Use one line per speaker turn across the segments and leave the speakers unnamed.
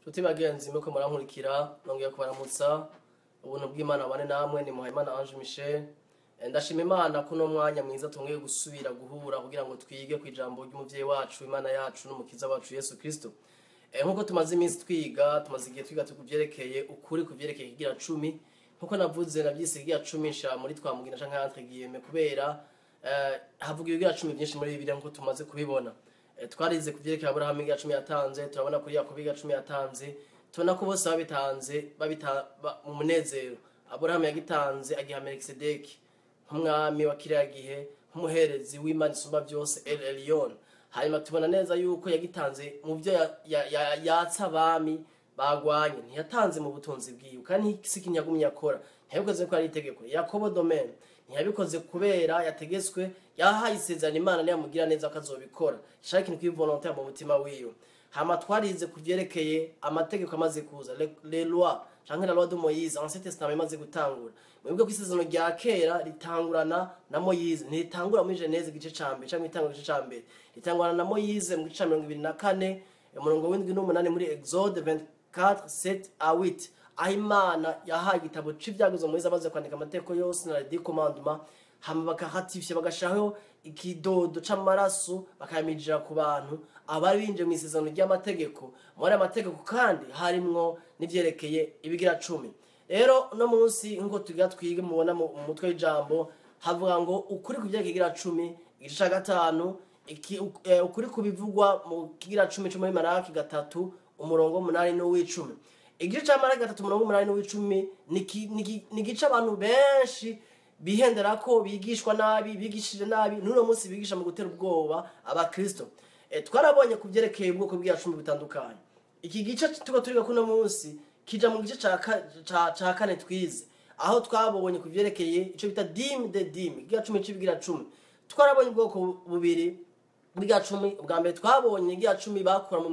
Nshuti bagenzi muko murankurikira nongeye kubaramutsa ubuntu bw'Imana bane namwe ni Muhayimana Ange Michel. Ndashima Imana kuno mwanya mwiza tongeye gusubira guhura kugira ngo twige ku ijambo ry'umuvyeyi wacu Imana yacu n'umukiza wacu Yesu Kristo. Nkuko tumaze iminsi twiga tumaze igihe twiga tukuvyerekeye ukuri kuvyerekeye kigira 10 nkuko navuze navyise kigira 10 sha muri twamugina canke entre guillemets kubera havuga ibigira 10 byinshi muri Bibiliya nkuko tumaze kubibona. Twarize kuvyerekeye Abrahamu igira 10 yatanze, turabona kuri Yakobo igira 10 yatanze, tubona ko bose babitanze mu munezero. Abrahamu yagitanze agiha Melkisedeki nk'umwami wa kiriya gihe, nk'umuherezi w'Imana isumba byose El Elyon. Hanyuma tubona neza yuko yagitanze mu byo yatsa abami bagwanye, ntiyatanze mu butunzi bwiwe kandi si kinyagumye yakora, ntiyabikoze ko ari itegeko. Yakobo domaine ntiyabikoze kubera yategetswe, yahaye isezerano Imana niyamugira neza akazobikora, ishaka ikintu kuri volonté mu mutima wiwe. Hama twarize kuvyerekeye amategeko amaze kuza, les lois canke la loi de Moïse, Ancien Testament imaze gutangura. Mwebwe ko isezerano rya kera ritangurana na Moïse, ntitangura muri Genèse igice ca mbere canke itangura igice ca mbere, ritangurana na Moïse mu gice ca 24 umurongo w'indwi n'umunani muri Exode 24:7-8. Aho Imana yahaye igitabo c'ivyagezo Moïse amaze kwandika amategeko yose na les commandements, hama bakahatifye bagashaho ikidodo c'amaraso bakayamijira ku bantu abari binje mu isezerano ry'amategeko. Muri amategeko kandi harimwo n'ivyerekeye ibigira 10. Rero no munsi nkuko tugira twige mubona mu mutwe w'ijambo havuga ngo ukuri kuvyerekeye igira 10 igice ca 5 ukuri kubivugwa mu kigira 10 cyo muri Malaki 3 umurongo 8 n'uw'10. Igice ca Malaki 3 umurongo 8 n'uw'10 ni gice abantu benshi bihendera ko bigishwa nabi, bigishije nabi, n'uno munsi bigisha mu gutera ubwoba abakristo. Twarabonye kuvyerekeye ubwoko bw'iya 10 bitandukanye. Iki gice tuko turiga kuno munsi kija mu gice ca kane twize, aho twabonye kuvyerekeye ico bita dîme de dîme, igira 10 c'ibigira 10. Twarabonye ubwoko bubiri bw'iya 10. Bwa mbere twabonye igira 10 bakura mu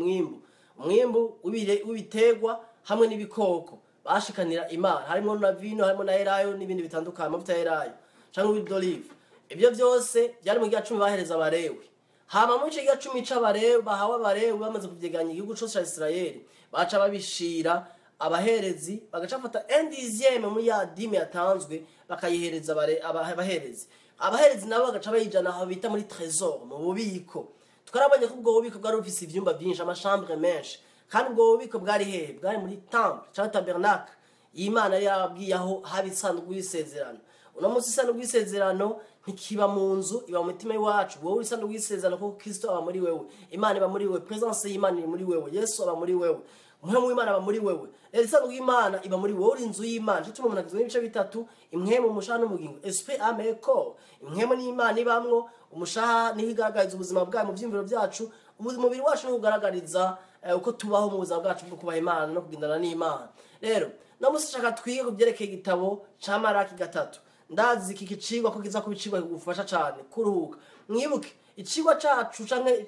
mwimbu w'ibiterwa hamwe n'ibikoko bashikanira Imana, harimo na vino, harimo na elayo n'ibindi bitandukanye, amavuta ya elayo canke huile d'olive. Ibyo byose byari mu gihe 10 bahereza abarewi. Hama mu gihe 10 c'abarewi bahawe abarewi bamaze kuvyeganya igihugu cose ca Isirayeli, baca babishira abaherezi, bagacafata 1/10 muri ya dîme yatanzwe bakayihereza abaherezi. Abaherezi nabo bagaca bayijana aho bita muri trésor, mu bubiko. Twarabonye ko ubwo bubiko bwari bufise ivyumba byinshi, amachambre menshi, kandi ubwo bubiko bwari hehe? Bwari muri temple cyangwa tabernacle y'Imana yabwiye aho haba isanduku y'isezerano. Uno munsi isanduku y'isezerano ntikiba mu nzu, iba mu mitima yacu. Wowe isanduku y'isezerano kuko Kristo aba muri wewe, Imana iba muri wewe, presence y'Imana iri muri wewe, Yesu aba muri wewe, Muhemu w'Imana aba muri wewe. Isanduku y'Imana iba muri wewe, uri inzu y'Imana. Cyo tuma umuntu agizwe n'ibice bitatu: imwemu, umushaha n'umugingo, esprit, âme et corps. Imwemu ni Imana ibamwo, umushaha niho igaragariza ubuzima bwayo mu vyimviro byacu, umubiri wacu niho ugaragariza uko tubaho mu buzima bwacu bwo kubaha Imana no kugendana n'Imana. Rero no musishaka twige kuvyerekeye igitabo ca Malaki 3. Ndazi iki kicigwa ko kiza kubicigwa kugufasha cyane kuruhuka. Mwibuke icigwa cacu canke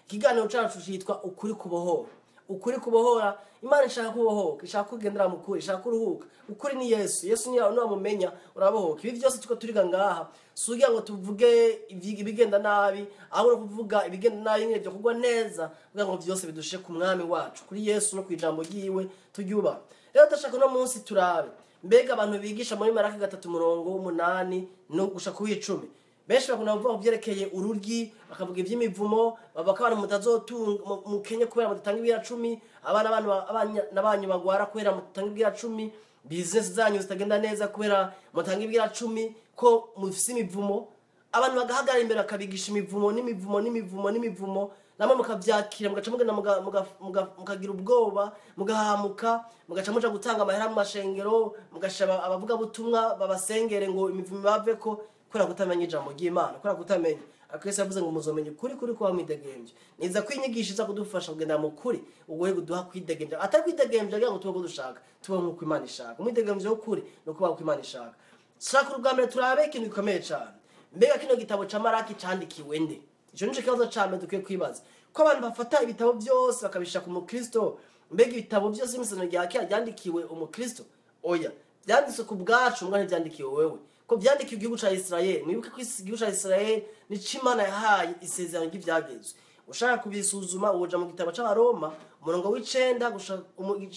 ikiganiro cacu citwa ukuri kubohora. Ukuri kubohora, Imana ishaka kubohoka, ishaka kugendera mu kuri, ishaka kuruhuka. Ukuri ni Yesu, Yesu ni wamumenya urabohoka. Ibi byose tuko turiga ngaha sugira ngo tuvuge ibigenda nabi, aho no kuvuga ibigenda nabi n'ibyo kugwa neza, kugira ngo byose bidushe ku mwami wacu, kuri Yesu no kwijambo ryiwe turyuba. Rero tashaka no munsi turabe mbega abantu bigisha muri Malaki 3 umurongo 8 no gushaka kuw'icumi. Benshi bakunda kuvuga kuvyerekeye ururyi, bakavuga ivy'imivumo, bavuga abantu mutazotunga mu Kenya kubera mutanga ibira 10, n'abanyu bagwara kubera mutanga ibira 10, business zanyu zitagenda neza kubera mutanga ibira 10, ko mufise imivumo. Abantu bagahagarara imbere akabigisha imivumo n'imivumo, namwe mukavyakira, mugaca mugenda mukagira ubwoba, mugahamuka, mugaca muja gutanga amahera mu mashengero, mugashaba abavuga butumwa babasengere ngo imivumo baveko, kora kutamenya ijambo ry'Imana, kora kutamenya. Akristo yavuze ngo muzomenye kuri kwa mwidegemvye. Niza kwinyigisha za kudufasha kugenda mu kuri, ubwo guduha kwidegemvya. Atari kwidegemvya kugira ngo tubo dushaka, tubo nkuko Imana ishaka. Umwidegemvye w'ukuri no kuba uko Imana ishaka. Shaka urugambere turabe ikintu gikomeye cyane. Mbega kino gitabo ca Malaki candikiwe nde? Ico nico kibazo cyane dukwiye kwibaza. Ko abantu bafata ibitabo byose bakabisha ku mukristo, mbega ibitabo byose imisano rya kera byandikiwe umukristo? Oya, byanditswe ku bwacu, ngane byandikiwe wewe. Ko byandikiwe igihugu ca Isirayeli. Mwibuke ko igihugu ca Isirayeli ni Imana yahaye isezerano ry'ivyagezwe. ushaka kubisuzuma uja mu gitabo c'abaroma umurongo w'icenda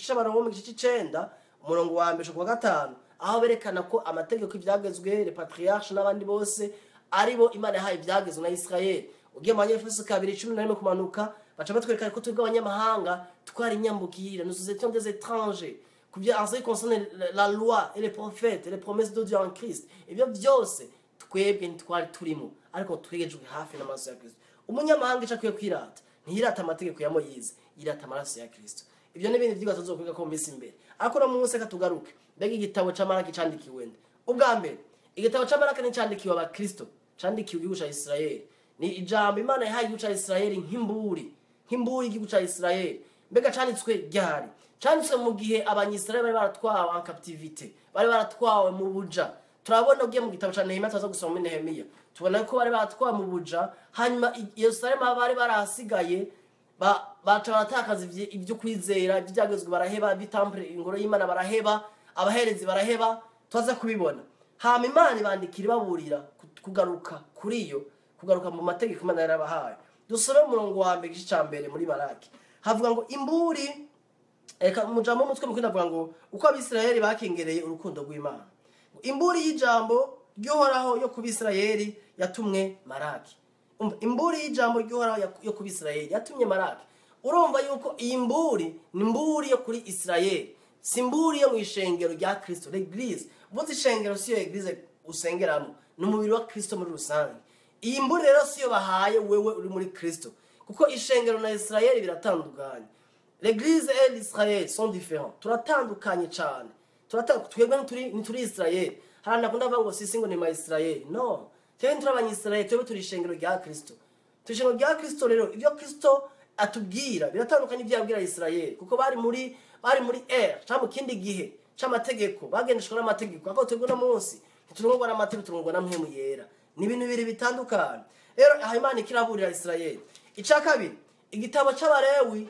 c'abaroma mu gice c'icenda umurongo wa mbere ku wa gatanu aho berekana ko amategeko ivyagezwe le patriarche n'abandi bose aribo Imana yahaye ivyagezwe na Israel. Ugiye mu Efeso 2:11 kumanuka baca batwereka ko twebwe abanyamahanga twari nyambukira nous étions des étrangers en ce qui concerne la loi et les prophètes et les promesses de Dieu en Christ. Ibyo byose twebwe ntitwari turimo ariko twegejwe hafi n'amaso ya Kristo. Umunyamahanga icakwiye kwirata ntiyirata amategeko ya Moyize yirata amaraso ya Kristo. Ibyo n'ibindi vyigwa tuzokwiga ko mbese imbere ariko no munsi katugaruke mbega igitabo c'Amaraki candikiwe nde. Ubwa mbere igitabo c'Amaraki ni candikiwe abakristo candikiwe igihugu ca Israel. Ni ijambo Imana yahaye igihugu ca Israel nk'imburi igihugu ca Israel. Mbega canditswe ryari? Canditswe mu gihe abanyisraeli bari baratwawe en captivité, bari baratwawe mu buja. Turabona ugiye mu gitabo ca Nehemiya tuza gusoma muri Nehemiya tubona ko bari baratwawe mu buja, hanyuma Yerusalemu bari barahasigaye baca baratakaza ibyo kwizera ibyagezwe baraheba, bitample ingoro y'Imana baraheba, abaherezi baraheba, tuza kubibona. Hama Imana ibandikira baburira kugaruka kuri yo, kugaruka mu mategeko Imana yarabahaye. Dusome umurongo wa mbere gice ca mbere muri Maraki havuga ngo imburi mujambo mutwe mukunda avuga ngo uko abisirayeli bakengereye urukundo rw'Imana. Imburi y'ijambo ryohoraho yo kubisirayeli yatumwe Maraki. Imburi y'ijambo ryohoraho yo kubisirayeli yatumye Maraki. Urumva yuko iyi mburi ni mburi yo kuri Israeli, si mburi yo mu ishengero rya Kristo, l'Eglise. Vuze ishengero siyo Eglise usengeramo, ni umubiri wa Kristo muri rusange. Iyi mburi rero siyo bahaye wewe uri muri Kristo, kuko ishengero na Israeli biratandukanye. L'Église et l'Israël sont différents. Turatandukanye cyane. Twebwe ntituri Israel. Harana kunda bavuga ngo sisi ngo ni ma Israel. No. Twebwe nturi abanyisrael, twebwe turi ishengero rya Kristo. Ishengero rya Kristo rero ibyo Kristo atubwira biratandukanye ibyo yabwira Israel, kuko bari muri cyangwa kindi gihe cy'amategeko bagendeshwa n'amategeko. Ako twebwe no munsi turungwa n'amategeko, turungwa na mpemu yera. Ni ibintu bibiri bitandukanye. Rero aha Imana ikiraburira Israel. Ica kabiri igitabo c'Abalewi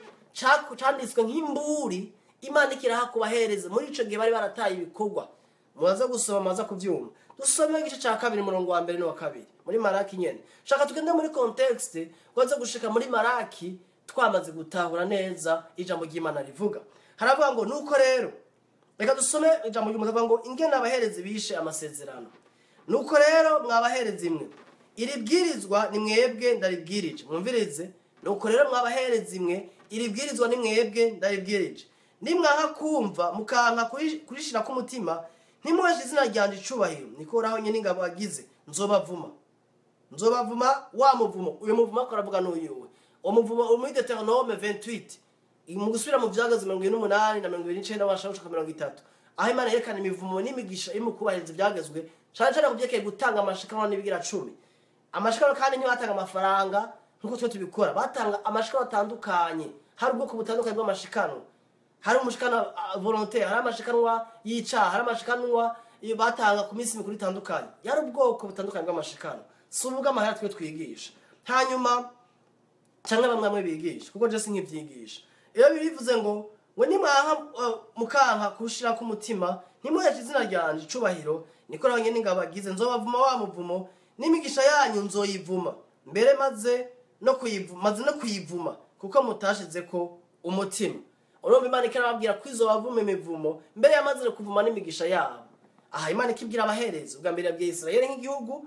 canditswe nk'imburi Imana ikiraha kubahereza muri ico gihe bari barataye ibikorwa. Mubaza gusoma maza kuvyumva. Dusome igice ca kabiri murongo wa mbere no wa kabiri muri Maraki nyene. Shaka tugende muri context kwaza gushika muri Maraki twamaze gutahura neza ijambo ry'Imana rivuga. Haravuga ngo nuko rero reka dusome ijambo ry'Imana ngo ingene abaherezi bishe amasezerano. Nuko rero mwabaherezi imwe iri bwirizwa ni mwebwe ndaribwirije. Mwumvirize. Nuko rero mwabaherezi imwe iri bwirizwa ni mwebwe ndaribwirije. Nimwanka kumva mukanka kurishira ku mutima ntimuheshe izina ryanje icubahiro nikoraho nye n'ingabo agize nzobavuma wa muvumo. Uyu muvumo akaravuga n'uyuwe uwo muvumo muri Deuteronome 28 mu gusubira mu vyagazo 28 na 29 washaka 30 aho Imana yerekana imivumo n'imigisha imukubahiriza ivyagezwe cyane kubyekeye gutanga amashikano n'ibigira 10. Amashikano kandi ntibatanga amafaranga nkuko twe tubikora, batanga amashikano atandukanye. Hari ubwoko butandukanye bw'amashikano. Hari umushikano volontaire, hari amashikanwa yica, hari amashikanwa batanga ku minsi mikuru itandukanye. Yari ubwoko butandukanye bw'amashikano. Si uvuga amahera twe twigisha. Hanyuma cyangwa bamwe bigisha kuko je sinkivyigisha. Iyo bivuze ngo nimwanka mukanka kushira ku mutima ntimuheshe izina ryanje icubahiro nikoraho nye n'ingabo agize nzobavuma wa muvumo n'imigisha yanyu nzoyivuma mbere maze no kuyivuma kuko mutashize ko umutima. Urumva Imana ikirababwira kwizo bavume imivumo mbere yamaze kuvuma n'imigisha yabo. Aha Imana ikibwira abaherezi ubwa mbere yabwiye Israeli nk'igihugu,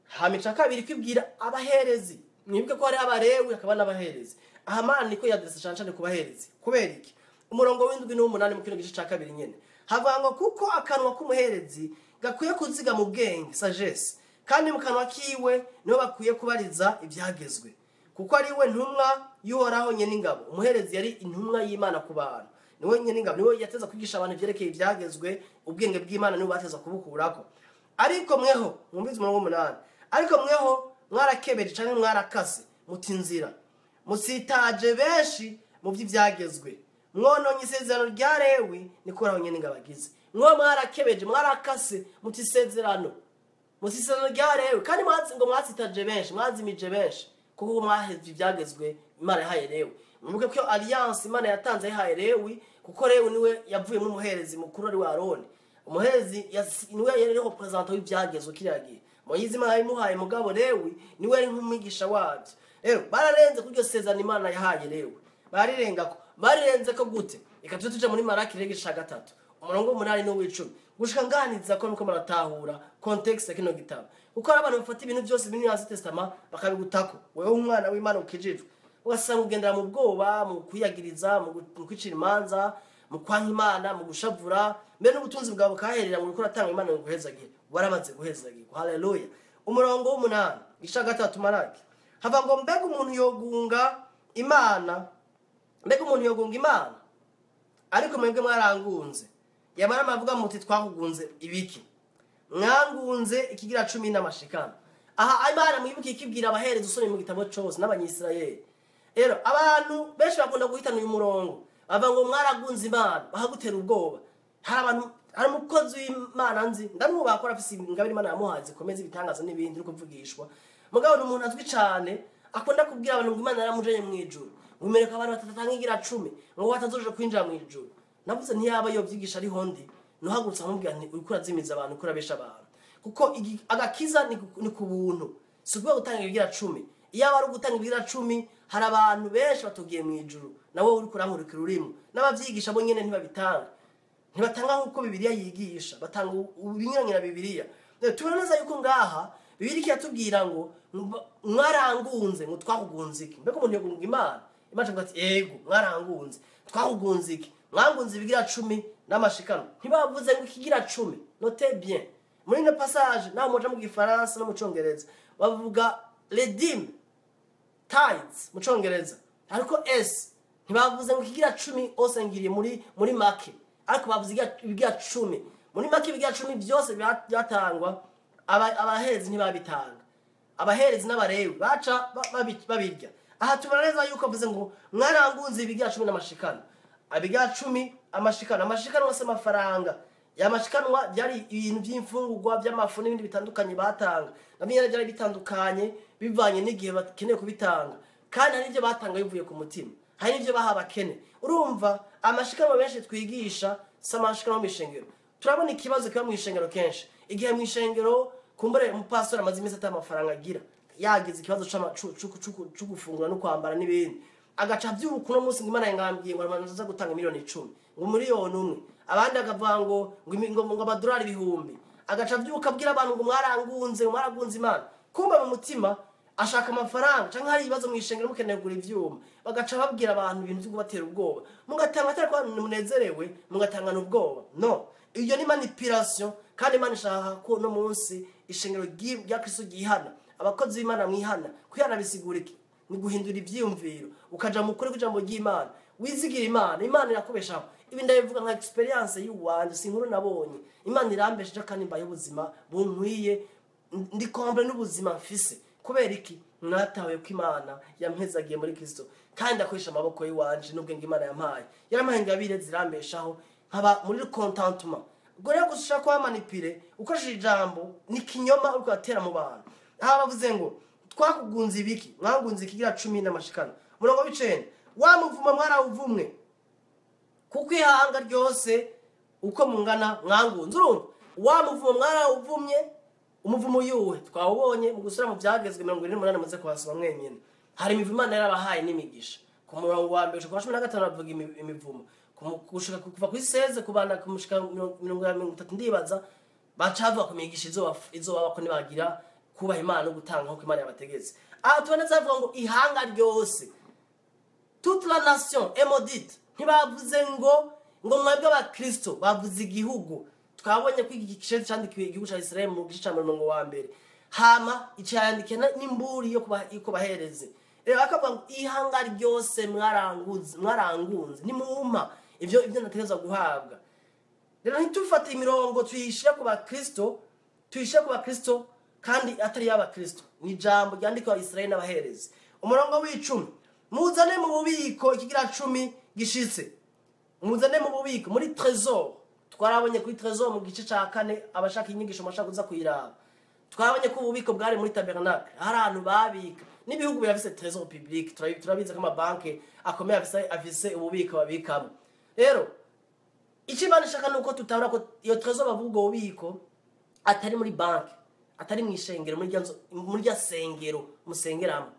hamica kabiri kwibwira abaherezi. Mwibuke ko hari Abalewi akaba n'abaherezi. Aha Imana niko yadresa cyane ku baherezi. Kubera iki? Umurongo w'indwi n'umunani mu kino gice ca kabiri nyene havuga ngo kuko akanwa k'umuherezi gakwiye kuziga mu bwenge sagesse, kandi mu kanwa kiwe niho bakwiye kubariza ibyagezwe, kuko ari we ntumwa y'Uhoraho nye n'ingabo. Umuherezi yari intumwa y'Imana ku bantu, niwe nye n'ingabo, niwe yateza kwigisha abantu byerekeye ibyagezwe, ubwenge bw'Imana niwe bateza kubukurako. Ariko mweho mwumvize umurongo w'8, ariko mweho mwarakebeje canke mwarakase mutinzira musitaje benshi mu by'ibyagezwe mwononye isezerano rya Lewi nikoraho nye n'ingabo agize. Mwo mwarakebeje mwarakase mutisezerano rya Lewi, kandi mwasitaje benshi mwazimije benshi kuko mwaheze ibyagezwe Imana yahaye Lewi. Mwibuke ko alliance Imana yatanze yahaye Lewi, kuko Lewi niwe yavuyemo umuherezi mukuru ari wa Aroni. Umuherezi niwe yari representant w'ibyagezwe kiriya gihe. Moyize Imana yamuhaye mugabo Lewi niwe ari nk'umwigisha wabyo. rero bararenze kuri iryo sezerano Imana yahaye rero barirenze ko gute reka tuje muri Maraki igice cya 3 umurongo w'umunani n'uw'icumi gushika nganiza ko nuko maratahura context ya kino gitabo kuko abantu bafata ibintu byose biri mu Testament bakabigutako wewe umwana w'Imana ukijijwe ugasanga ugendera mu bwoba mu kuyagiriza mu kwicira imanza mu kwanka Imana mu gushavura mbere n'ubutunzi bwawe kaherera mu gukora tanga Imana guhezagira waramaze guhezagirwa haleluya umurongo w'umunani igice cya 3 Maraki hava ngo mbega umuntu yogunga Imana ariko mwebwe mwarangunze yamara mavuga muti twakugunze ibiki mwangunze ikigira 10 n'amashikano aha Imana mwibuke ikibwira abahereza usome mu gitabo cyose n'abanyisirayeli rero abantu benshi bakunda guhitana uyu murongo bava ngo mwaragunze Imana bahagutera ubwoba hari umukozi w'Imana nzi ndamwubaha ko afise ingabire Imana yamuhaze komeza ibitangaza n'ibindi no kuvugishwa mugabo ni umuntu azwi cyane akunda kubwira abantu ngo Imana yaramujanye mu ijuru umereka abantu batatanga igira 10 ngo batazoje kwinjira mu ijuru navuze ntiyaba yo byigisha ari hondi nuhagurutsa nkubwira nti uriko urazimiza abantu kurabesha abantu kuko agakiza ni ku buntu sugwe gutanga igira 10 iyo ari gutanga igira 10 hari abantu benshi batugiye mu ijuru nawe uri kurankurikira urimo n'abavyigisha bo nyene ntibatanga nkuko Bibiliya yigisha batanga ubinyuranye na Bibiliya tubona neza yuko ngaha Bibiliya yatubwira ngo mwarangunze ngo twakugunze iki mbega umuntu yogunga Imana ngo ati ego mwarangunze twakugunze iki mwangunze ibigira 10 n'amashikano ntibavuze ngo ikigira 10 note bien muri no passage naho moja mu gifaransa no mu congereza bavuga redeem tithes mu congereza ariko s ntibavuze ngo ikigira 10 osengiriye muri make ariko bavuze ibigira 10 muri make ibigira 10 byose byatangwa abaherezi ntibabitanga abaherezi n'abarewi baca babirya aha tubareza yuko avuze ngo mwarangunze ibigira 10 n'amashikano abigira 10 amashikano wase amafaranga yamashikanwa byari ibintu by'imfungurwa by'amafu n'ibindi bitandukanye batanga namenye byari bitandukanye bivanye n'igihe bakeneye kubitanga kandi hari ibyo batanga bivuye ku mutima hari ibyo baha bakene urumva amashikanwa benshi twigisha samashikanwa mu ishengero turabona ikibazo kiba mu ishengero kenshi igihe mu ishengero kumbere umupastor amaze imisi atamafaranga agira yagize ikibazo cyo gufungura no kwambara n'ibindi agaca by'urukuno munsi Imana yangambye ngo amanza gutanga miliyoni 10 ngo miliyoni 1 abandi akavuga ngo amadolari 1000 agaca byuka bwira abantu ngo mwaragunze Imana kumba mu mutima ashaka amafaranga canke hari ibibazo mu ishengero mukeneye kugura ivyuma bagaca babwira abantu ibintu byo kubatera ubwoba mugatanga atari ko munezerewe mugatanga n'ubwoba no iyo ni manipulation kandi Imana ishaka ko no munsi ishengero rya Kristo gihana abakozi b'Imana mwihana kuyana bisigurike ni guhindura ivyiyumviro ukaja mu kuri kujambo ry'Imana wizigira Imana irakubeshaho ibi ndabivuga nka experience y'uwanje sinkuru nabonye Imana irambesheje kandi mbaye ubuzima bunkwiye ndi kombre n'ubuzima mfise kubera iki natawe ko Imana yampezagiye muri Kristo kandi akoresha amaboko y'uwanje n'ubwenge Imana yampaye yaramaye ingabire zirambeshaho nkaba muri contentement ubwo rero gushaka kwa manipule ukoresheje ijambo ni kinyoma uko atera mu bantu aha bavuze ngo twakugunze ibiki mwangunze ikigira 10 n'amashikano murongo w'icenda wamuvuma mwarawuvumwe kuko ihanga ryose uko mungana mwangunze urumva wamuvuma mwarawuvumye umuvumo yuwe twawubonye mu gusura mu byagezwe 28 maze kwasoma mwenyene hari imivumo narabahaye n'imigisha ku murongo wa mbere kwa 15 bavuga imivumo kushika kuva kuri 16 kubana kumushika 30 ndibaza bacava kumigisha izo babako nibagira kubaha Imana no gutanga nko Imana yabategetse aha tuboneza avuga ngo ihanga ryose toute la nation est maudite ntibavuze ngo mwebwe aba Kristo bavuze igihugu twabonye ko iki gice cyandikiwe igihugu cya Israel mu gice cya 1 hama icyandikiye n'imburi yo kubahereze rero akavuga ngo ihanga ryose mwarangunze ni muuma ivyo nategeza guhabwa rero ntitufate imirongo tuyishira ku ba Kristo kandi atari yaba Kristo ni jambo ryandikwa Israel n'abaherezi umurongo w'icumi muzane mu bubiko ikigira 10 gishitse muzane mu bubiko muri trésor twarabonye kuri trésor mu gice ca 4 abashaka inyigisho mashaka kuza kuyiraba twabonye ko ububiko bwari muri tabernacle hari ahantu babika n'ibihugu birafise trésor public turabize kama banke akomeye afise ububiko babikamo rero ikibana shaka nuko tutabura ko iyo trésor bavuga ububiko atari muri banke atari mu ishengero muri rya sengero musengeramo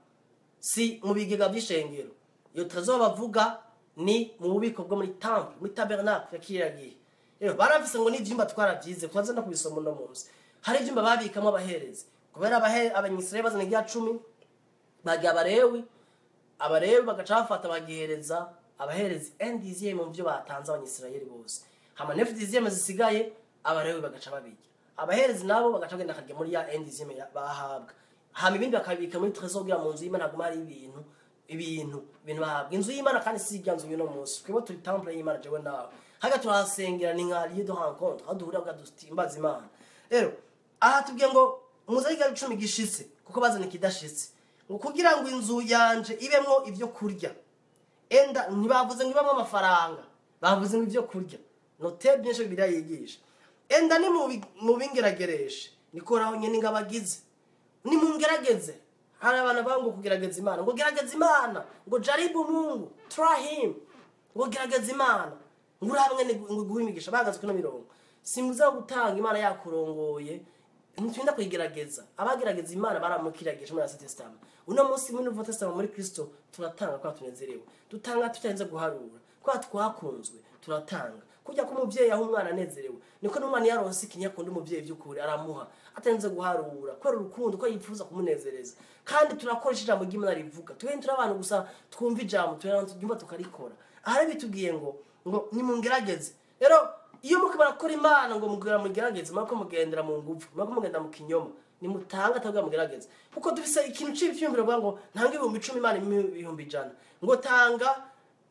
si mu bigega by'ishengero. Iyo trésor bavuga ni mu bubiko bwo muri temple, muri tabernacle yakiragiye. Rero barafise ngo n'ivyumba twarabyize kwaza no kubisoma no munsi. Hari ivyumba babikamo abaherezi. Kubera abanyisraeli bazana igihe 10 bagiye abarewi bagaca bafata bagihereza abaherezi 1/10 mu byo batanze abanyisraeli bose. Hama 9/10 zisigaye abarewi bagaca babijya. Abaherezi nabo bagaca bagenda kajya muri ya 1/10 bahabwa. Hama ibindi bakabika muri trésor kugira mu nzu y'Imana haguma hari ibintu bahabwa. Inzu y'Imana kandi si igyanzu y'uno munsi. Twebo turi temple y'Imana jewe nawe. Haga turahasengera ni nka lieu de rencontre, aho duhurira kugadutimbaza Imana. Rero aha tubwiye ngo muzayiga 10 gishitse kuko bazana ikidashitse. Ngo kugira ngo inzu yanje ibemwo ivyo kurya. Enda ntibavuze ngo ibamwo amafaranga, bavuze ngo ivyo kurya. Note byinshi bibira yigisha. Enda ni mu bingeragereshe nikoraho nyene ngabagize. Ni mungerageze. Hari abana bangu kugerageza Imana, ngo gerageza Imana, ngo jaribu Mungu, try him. Ngo gerageza Imana. Ngo uramwe ngo guhimigisha bagaze kuno mirongo. Simuza gutanga Imana yakurongoye. Ntitwinda kuyigerageza. Abagerageza Imana baramukiragisha muri Testament. Uno munsi muri Nouveau Testament muri Kristo turatanga kwa tunezerewe. Dutanga tutarenze guharura. Kwa twakunzwe turatanga. Kujya ku muvyeyi aho umwana anezerewe. Niko n'umwana yaronse ikinyakunda umuvyeyi by'ukuri aramuha. Atenze guharura. Kwera urukundo ko yifuza kumunezereza. Kandi turakoresha ijambo ry'Imana rivuga. Twende abantu gusa twumva ijambo tubyumva tukarikora. Ahari bitugiye ngo nimungerageze. Rero iyo muko barakora Imana ngo mugera mugerageze mako mugendera mu nguvu mako mugenda mu kinyoma nimutanga atavuga mugerageze kuko dufise ikintu cy'ivyumviro bwa ngo ntanga 10,000 Imana 100,000 ngo tanga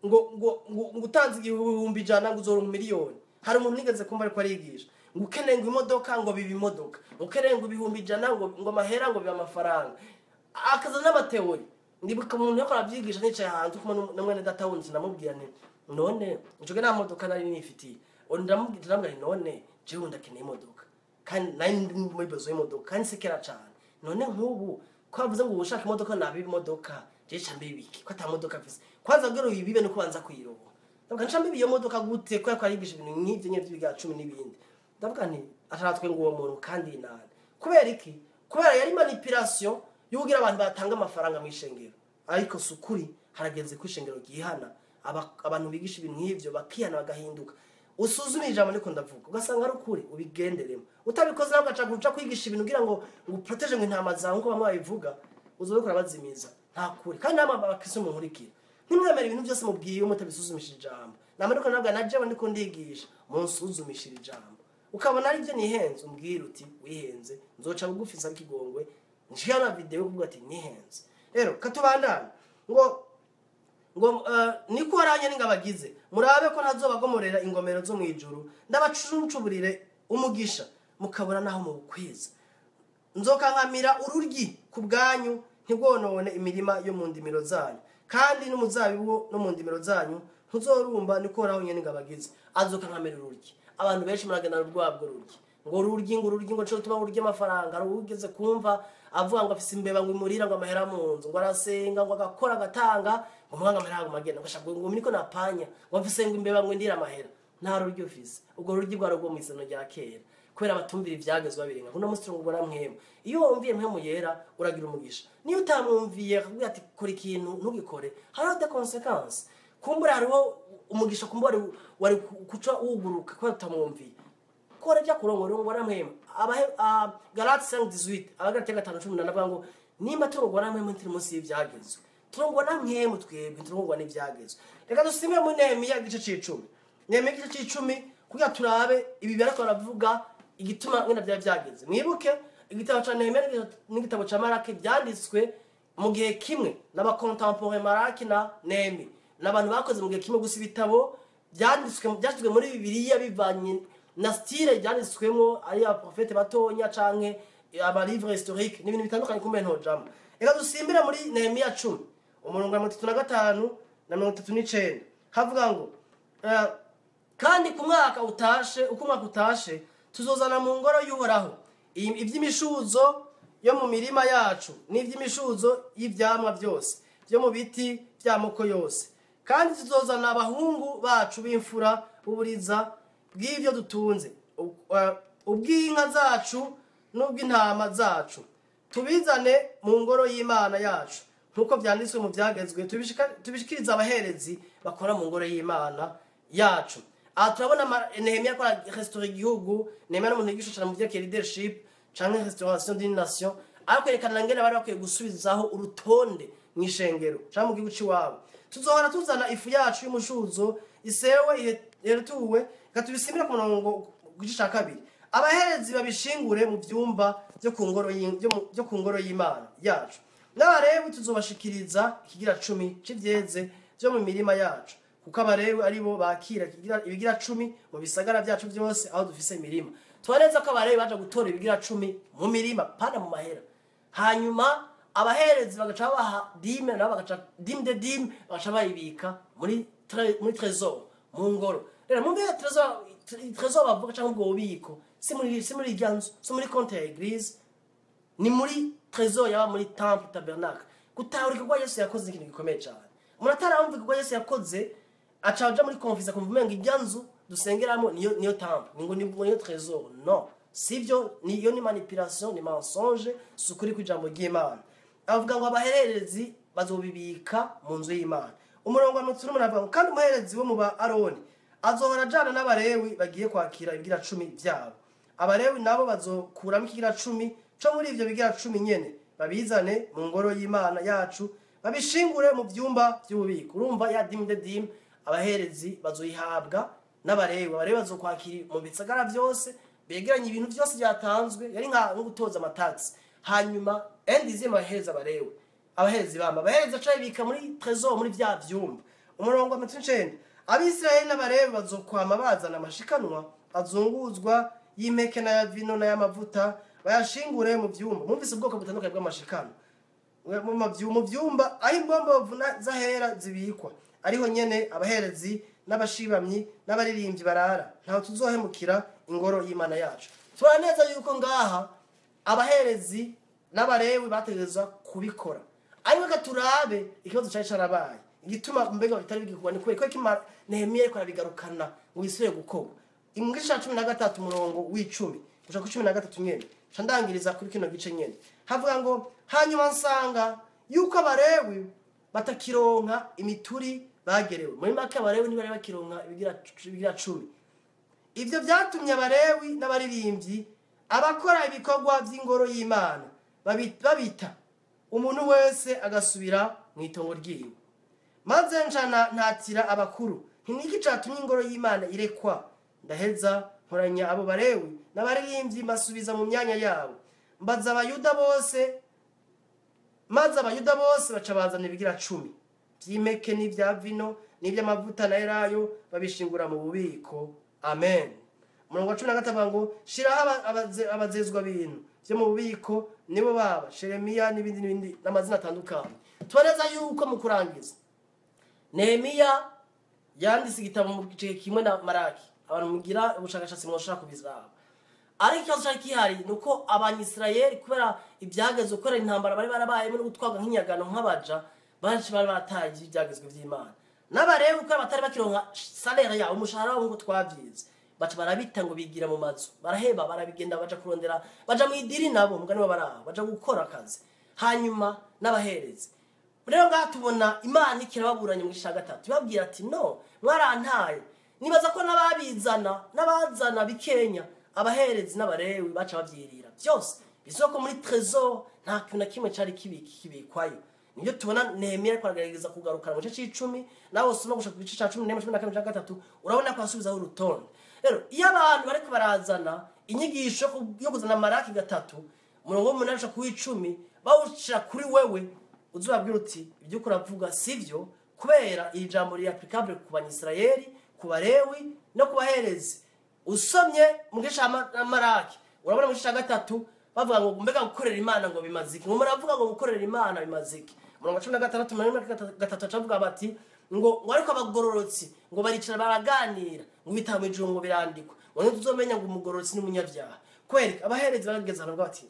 ngo utanze 100,000 ngo uzoronka miliyoni. Hari umuntu nigeze kumva ariko arigisha ngo ukeneye ngo imodoka ngo biba imodoka ngo ukeneye ngo 100,000 ngo mahera ngo biba amafaranga akaza n'abateori ndibuka umuntu yako arabyigisha nicaye ahantu kuma na mwene data wundi namubwira none njoge na modoka nari nifitiye ndamubwira none jewe ndakeneye imodoka kandi nari muri bezo y'imodoka kandi sekera cyane none nk'ubu kwavuze ngo ushaka imodoka nabiba imodoka je chambe ibiki ko ata modoka afise kwanza gero yibibe no kubanza kuyiroba ndavuga ncambe iyo modoka gute ko yakarigisha ibintu nk'ivyo nyevyo biga 10 n'ibindi ndavuga nti ataratwe ngo uwo muntu kandi nane kubera iki kubera yari manipulation yugira abantu batanga amafaranga mu ishengero ariko sukuri harageze ku ishengero gihana abantu bigisha ibintu nk'ivyo bakihana bagahinduka. Usuzumira ijambo niko ndavuga ugasanga ari ukuri ubigenderemo utabikoze nawe gaca guca kwigisha ibintu kugira ngo protege ngo intama zawe nko bamwe babivuga uzobikora bazimiza nta kuri kandi nama bakise mu nkurikira ntimwemera ibintu byose mubwiye mutabisuzumishije ijambo namanuka nabwo najewe ndiko ndigisha munsuzumishije ijambo ukabona ari byo nihenze umbwira uti wihenze nzoca bugufiza kigongwe nshira video kuvuga ati nihenze. Rero katubandana ngo niko aranye ningabagize murabe ko ntazobagomorera ingomero zo mwijuru ndabacuncuburire umugisha mukabura naho mu bukwiza nzokankamira ururyi ku bwanyu ntigwonone imirima yo mu ndimiro zanyu kandi n'umuzabibu no mu ndimiro zanyu ntuzorumba niko araho nyene ningabagize azokankamira ururyi. Abantu benshi muragenda rwabwo ururyi ngo cyo tuma ururyi amafaranga arugeze kumva avuga ngo afise imbeba ngo imurira ngo amahera mu nzu ngo arasenga ngo agakora agatanga ngo mwanga amahera ngo magenda ngashaka ngo niko napanya ngo afise ngo imbeba ngo ndira amahera nta ruryo ufise ubwo ruryi bwa rwo mu isano rya kera kwera batumvira ivyagezwa birenga kuno musi ngo namwema iyo wumviye mpemu yera uragira umugisha niyo utamwumviye akubwira ati kora ikintu ntugikore hariho de consequence kumbura hariho umugisha kumbura wari kuca uguruka kwa utamwumviye kora bya kurongora namwema Galate 5:18 abagatega 5:18 navuga ngo nimba turongora namwema ntiri munsi y'ivyagezwa turongora namwema twebwe turongora n'ivyagezwa reka dusime mu Nehemiya gice c'10 Nehemiya gice c'10 kugira turabe ibi barako baravuga igituma ngena byageze mwibuke igitabo ca Nehemiya n'igitabo ca Maraki byanditswe mu gihe kimwe n'aba contemporain Maraki na Nehemiya n'abantu bakoze mu gihe kimwe gusa ibitabo byanditswe muri Bibiliya bivanye na style byanditswemo ari abaprofete batonya canke aba livre historique n'ibintu bitandukanye kumbe ntojamo. Eka dusimbira muri Nehemiya 10 umurongo wa 35 na 39 havuga ngo kandi ku mwaka utashe tuzozana mu ngoro y'Uhoraho ivy'imishuzo yo mu mirima yacu n'ivy'imishuzo y'ivyamwa byose byo mu biti by'amoko yose kandi tuzozana abahungu bacu b'imfura buburiza bw'ivyo dutunze ubw'inka zacu n'ubw'intama zacu tubizane mu ngoro y'Imana yacu nkuko byanditswe mu byagezwe tubishikiriza abaherezi bakora mu ngoro y'Imana yacu. Aha turabona Nehemiya akora restaurer igihugu, Nehemiya n'umuntu yigisha cyane mu byerekeye leadership canke restauration d'une nation, ariko yerekana ngene bari bakwiye gusubizaho urutonde mu ishengero canke mu gihugu ciwabo. Tuzohora tuzana ifu yacu y'umushuzo isewe yeretuwe gatubisimbira ku murongo w'igice ca 2. Abaherezi babishingure mu byumba byo ku ngoro y'Imana yacu. N'abarewi tuzobashikiriza ikigira 10 c'ivyeze byo mu mirima yacu, kuko abarewi aribo bakira ibigira 10 mu bisagara byacu byose aho dufise imirima. Twareza ko abarewi baje gutora ibigira 10 mu mirima pana mu mahera. Hanyuma abaherezi bagaca baha dime na bagaca dime de dime bagaca bayibika muri trésor mu ngoro. Rero mu ngoro trésor bavuga cyangwa ubwo bubiko si muri ganzo, si muri compte ya église, ni muri trésor yaba muri temple tabernacle. Gutahura ko Yesu yakoze ikintu gikomeye cyane. Umuntu ataramva ko Yesu yakoze acaja muri confisa kumva ngo iganzo dusengeramo niyo temple, ngo niyo trésor. Non, sivyo, niyo ni manipulation, ni mensonge, sukuri kwijambo ry'Imana. Avuga ngo abaherezi bazobibika mu nzu y'Imana. Umurongo wa 1 avuga kandi umuherezi wo mu ba Aroni azohora jana n'abarewi bagiye kwakira ibigira 10 byabo. Abarewi nabo bazokuramo ikigira 10 cyo muri ivyo bigira 10 nyene babizane mu ngoro y'Imana yacu, babishingure mu byumba by'ububiko. Urumva ya dime de dime abaherezi bazoyihabwa n'abarewi. Abarewi bazokwakira mu bisagara byose, begeranye ibintu byose byatanzwe, yari nka gutoza amatax. Hanyuma endize mahereza abarewi, abaherezi bamba abahereza acabika muri trésor muri bya byumba. Umurongo wa 9 Abisirayeli n'abarewi bazokwama bazana amashikanwa azunguzwa y'imeke na ya vino na y'amavuta, bayashingure mu byumba. Mumvise ubwoko butandukanye bw'amashikano mu byumba aho imbombo bavuna zahera zibikwa, ariho nyene abaherezi n'abashibamyi n'abaririmbyi barara. Ntaho tuzohemukira ingoro y'Imana yacu. Turaneza yuko ngaha abaherezi n'abarewi bategereza kubikora. Ariko gaturabe ikibazo cyari carabaye igituma mbega bitari bigikubana ko Nehemiya ariko arabigarukana ngo isubire gukorwa. Imugisha 13 umurongo w'10 gushaka 13 nyene candangiriza kuri kino gice nyene havuga ngo hanyuma nsanga yuko abarewi batakironka imituri bagerewe. Muri make abarewi ntibari bakironka ibigira 10. Ivyo byatumye abarewi n'abaririmbyi abakora ibikorwa by'ingoro y'Imana babita umuntu wese agasubira mu itongo ryiwe. Maze njana ntatira abakuru ntiniki catumye ingoro y'Imana irekwa. Ndaheza nkoranya abo barewi n'abaririmbyi basubiza mu myanya yabo, mbaza abayuda bose, maze abayuda bose baca bazana ibigira 10 by'imeke n'ibya vino n'iby'amavuta na elayo babishingura mu bubiko. Amen. Umurongo wa 13 ngo shiraho abazezwa bintu byo mu bubiko nibo baba Sheremiya n'ibindi n'amazina atandukanye. Tubaneza yuko mu kurangiza Nehemiya yanditse igitabo mu gice kimwe na Maraki. Abantu mugira ubushakashatsi mwoshaka kubizaba. Ariko ikibazo cyari kihari nuko abanyisirayeli kubera ibyagezwe ukora intambara bari barabayemo no gutwaga nk'inyagano nk'abaja banshi bari barataye ibyagezwe by'Imana. N'abarewi uko batari bakironka salaire yabo umushahara wabo ngo twabyize, baca barabita ngo bigira mu mazu, baraheba barabigenda baja kurondera, baja mu idiri nabo mugani wabaraho baja gukora akazi. Hanyuma n'abaherezi rero ngatubona Imana ikirababuranye mu gisha 3 ibabwira ati no mwarantaye. Nibaza ko n'abazana bikenya abaherezi n'abarewi baca bavyirira byose bisoko muri trésor, nta kintu na kimwe cari kibikwayo. Niyo tubona Nehemiya ariko aragerageza kugarukana mu gice 10 naho soma gushaka ku gice 10 urabona ko asubizaho urutonde. Rero iyo abantu bariko barazana inyigisho yo kuzana Maraki 3 umurongo wa 8 ku 10 bawushira kuri wewe, uzubabwira uti ibyo kuravuga sivyo, kubera iri jambo ri applicable ku banyisirayeli, ku barewi no ku baherezi. Usomye mu gice Maraki urabona mu gice 3 bavuga ngo mbega gukorera Imana ngo bimaziki, ngo muravuga ngo gukorera Imana bimaziki. Umurongo wa 16 muri gatatu acavuga bati ngo ariko abagororotsi ngo baricara baraganira ngo bitamo ijuru ngo birandikwa ngo ntuzomenya ngo umugororotsi n'umunyabyaha. Kwereka abaherezi barageza ngo bati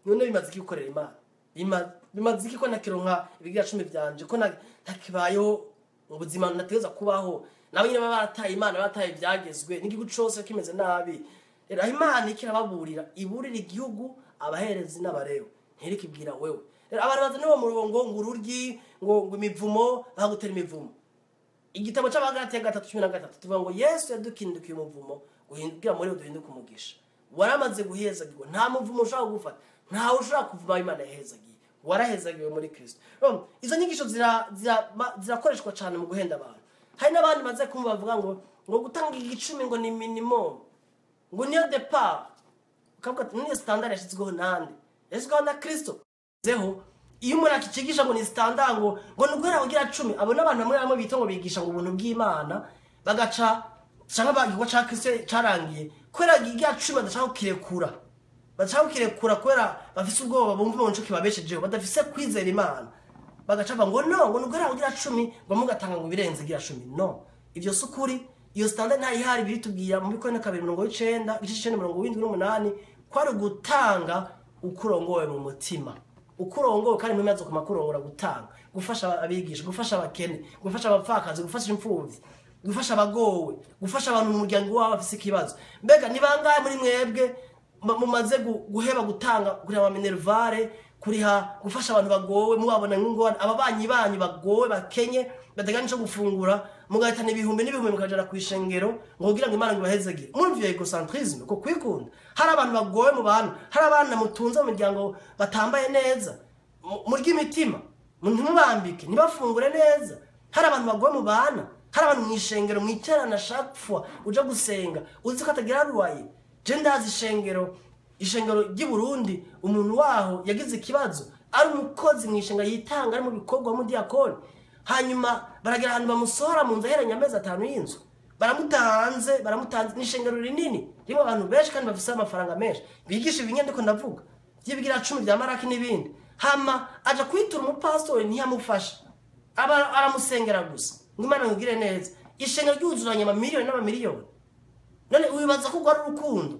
none bimaziki gukorera Imana, bimaziki ko nakironka ibigira 10 byanje, ko ntakibayeho mu buzima nateza kubaho, nawe nyine barataye Imana barataye byagezwe n'igihugu cyose kimeze nabi. Rero Imana ikirababurira iburira igihugu abaherezi n'abarewe ntirikibwira wewe abantu bazana uwo murongo ngo ururyi ngo imivumo bahagutera imivumo. Igitabo c'Abagalatiya 3:13 tuvuga ngo Yesu yadukindukiye umuvumo guhindukira muri duhinduka umugisha. Waramaze guhezagirwa, nta muvumo ushaka gufata, nta ushaka kuvuma Imana yahezagiye. Warahezagiwe muri Kristo. Izo nyigisho zirakoreshwa cyane mu guhenda abantu. Hari n'abandi maze kumva bavuga ngo gutanga igicumi ngo ni minimum. Ngo niyo depart. Ukavuga ati ni standard yashizweho nande? Yashizweho na Kristo. Zeho iyo umuntu akicisha ngo ni standard ngo nugera kugira 10 abo n'abantu bamwe bito ngo bigisha ngo ubuntu bw'Imana bagaca cyangwa bagirwa ca Kristo carangiye kwera giga 10 badashaka kukirekura. Bashaka kukirekura kwera bafise ubwoba bumva bonco kibabeshejeho badafise kwizera Imana. Bagaca ngo nugera kugira 10 ngo mugatanga ngo birenze gira 10. No. Ivyo sukuri iyo standard nta ihari biritubwira mu bikone 2:9 igice 78 kwari gutanga ukurongowe mu mutima. Ukurongowe kandi mu mazo kumakurongora gutanga gufasha abigisha gufasha abakene gufasha abapfakazi gufasha imfuvyi gufasha abagowe gufasha abantu mu muryango wabo bafise ikibazo. Mbega ni bangaye muri mwebwe mumaze guheba gutanga kuri aba minervare kuriha gufasha abantu bagowe mubabona nk'ingona ababanyi banyu bagowe bakenye badaganye cyo gufungura mugahitana ibihumbi mukajana kwishengero ngo kugira ngo Imana ngibahezagire. Murumviye egocentrisme ko kwikunda. Hari abantu bagowe mu bantu, hari abana mutunze mu miryango batambaye neza muri imitima ntimubambike ntibafungure neza. Hari abantu bagowe mu bana, hari abantu mwishengero mwicarana chaque fois uja gusenga uzi ko atagira ruwaye. Je ndazi ishengero ry'i Burundi umuntu waho yagize ikibazo ari umukozi mwishenga yitanga ari mu bikorwa mu diakoni. Hanyuma baragira ahantu bamusohora mu nzahera nyameza 5 y'inzu baramutanze n'ishengero rinini rimwe abantu benshi kandi bafise amafaranga menshi bigisha ibinyandiko ndavuga by'ibigira 10 bya maraki n'ibindi. Hama aja kwitura umupastori ntiyamufasha aramusengera gusa ngo Imana ngire neza. Ishengero ryuzuranye amamiliyoni n'amamiliyoni. None ubibaza ko gwari urukundo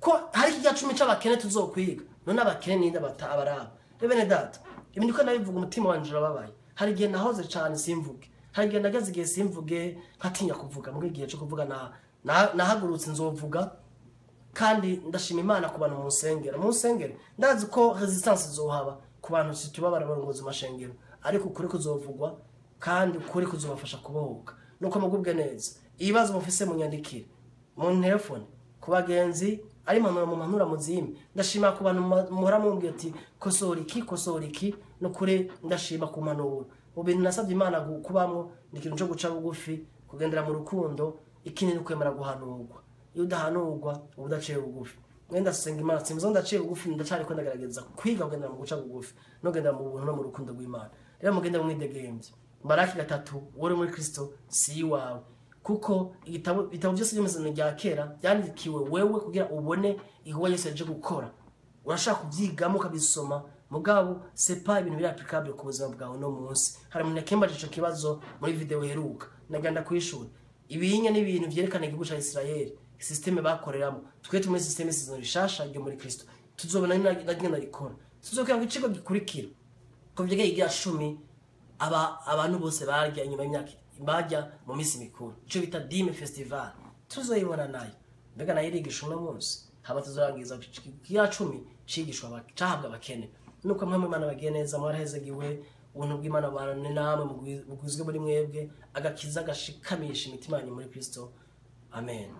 ko hari kijya 10 c'abakene tuzokwiga. None abakene ninde batabaraba bene data ibindi ko nabivuga umutima wanje urababaye. Hari gihe nahoze cyane simvuge, hari gihe nagaze igihe simvuge nkatinya kuvuga mu gihe cyo kuvuga nahagurutse nzovuga kandi ndashima Imana ku bantu mu nsengero ndazi ko resistance zohaba ku bantu situbabara barongoza amashengero ariko kuri kuzovugwa kandi kuri kuzobafasha kubohoka nuko mugubwe neza. Ibibazo mufise mu nyandikire mu telefone ku bagenzi ari manura muzime. Ndashima ku bantu muhora mumbwiye ati kosora iki no kure ndashima ku manuro mu bintu nasabye Imana kubamwo nikintu cyo guca bugufi kugendera mu rukundo ikindi no kwemera guhanurwa. Iyo udahanurwa ubudaciye bugufi mwenda senga Imana simzo ndaciye bugufi ndacari ko ndagerageza kwiga kugendera mu guca bugufi no kugendera mu buntu no mu rukundo rw'Imana. Rero mugendera mu idegembye Maraki 3 wori muri Kristo si wawe kuko ibitabo byose by'umuzano rya kera byandikiwe wewe kugira ubone ihuwa Yesu yaje gukora. Urashaka kubyigamo kabisoma mugabo c'est pas ibintu biri applicable ku buzima bwawe no munsi. Hari umuntu yakembaje ico kibazo muri video heruka naganda kwishura ibinya n'ibintu byerekana igihugu cya Israel systeme bakoreramo twe tumwe systeme sizon rishasha ryo muri Kristo tuzobona nagenda rikora tuzokira ngo ikigo gikurikira ko byege igira 10 abantu bose barya inyuma y'imyaka bajya mu misi mikuru cyo bita Dime Festival tuzoyibona nayo mbega nayo irigisha uno munsi haba tuzorangiza kiya 10 cigishwa cahabwa abakene nuko mwamwe Imana bagiye neza mwarahezagiwe ubuntu bw'Imana barane namwe muguzwe muri mwebwe agakiza gashikamisha imitima yanyu muri Kristo. Amen.